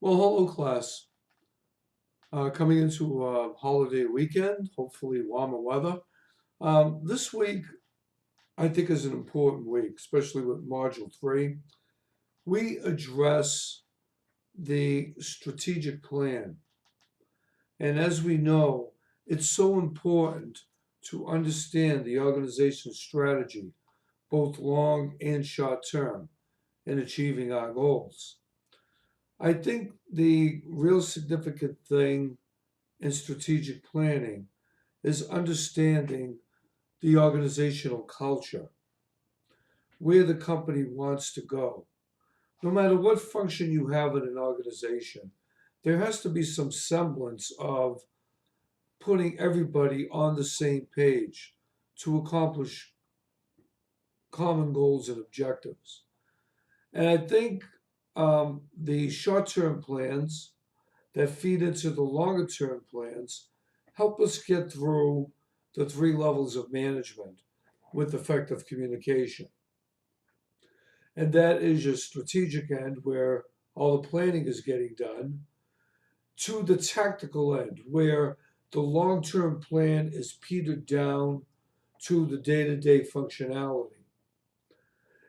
Well, hello, class. Coming into a holiday weekend, hopefully warmer weather. This week, I think, is an important week, especially with Module 3. We address the strategic plan. And as we know, it's so important to understand the organization's strategy, both long and short term, in achieving our goals. I think the real significant thing in strategic planning is understanding the organizational culture, where the company wants to go. No matter what function you have in an organization, there has to be some semblance of putting everybody on the same page to accomplish common goals and objectives. And I think the short term plans that feed into the longer term plans help us get through the three levels of management with effective communication. And that is your strategic end, where all the planning is getting done, to the tactical end, where the long term plan is petered down to the day to day functionality.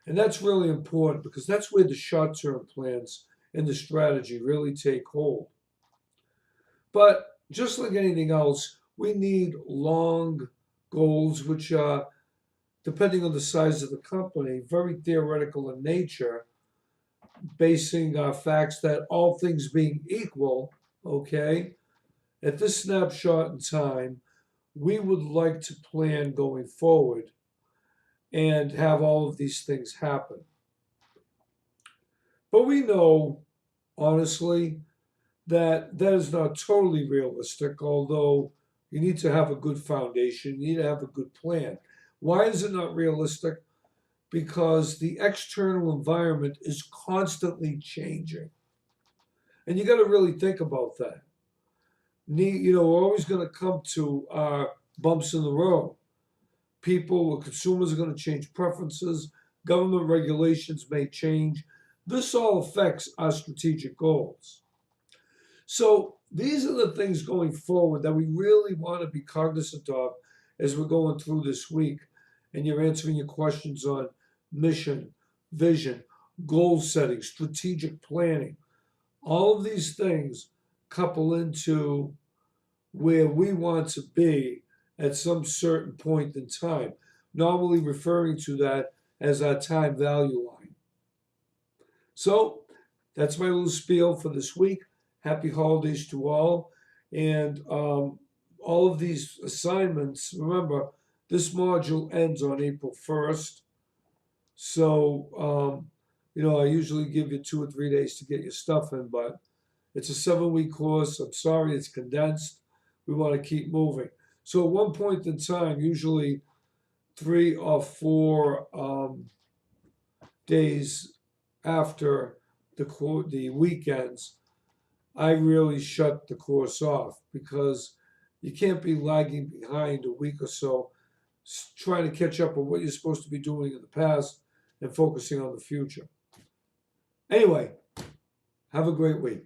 And that's really important because that's where the short term plans and the strategy really take hold. But just like anything else, we need long goals, which are, depending on the size of the company, very theoretical in nature, basing our facts that all things being equal, okay, at this snapshot in time, we would like to plan going forward and have all of these things happen. But we know, honestly, that that is not totally realistic, although you need to have a good foundation, you need to have a good plan. Why is it not realistic? Because the external environment is constantly changing. And you got to really think about that. We're always going to come to bumps in the road. People or consumers are going to change preferences, government regulations may change. This all affects our strategic goals. So these are the things going forward that we really want to be cognizant of as we're going through this week. And you're answering your questions on mission, vision, goal setting, strategic planning. All of these things couple into where we want to be at some certain point in time, normally referring to that as our time value line. So that's my little spiel for this week. Happy holidays to all. And all of these assignments, remember, this module ends on April 1st. So, I usually give you 2 or 3 days to get your stuff in, but it's a 7-week course. I'm sorry it's condensed. We want to keep moving. So at one point in time, usually 3 or 4 days after the weekends, I really shut the course off because you can't be lagging behind a week or so trying to catch up on what you're supposed to be doing in the past and focusing on the future. Anyway, have a great week.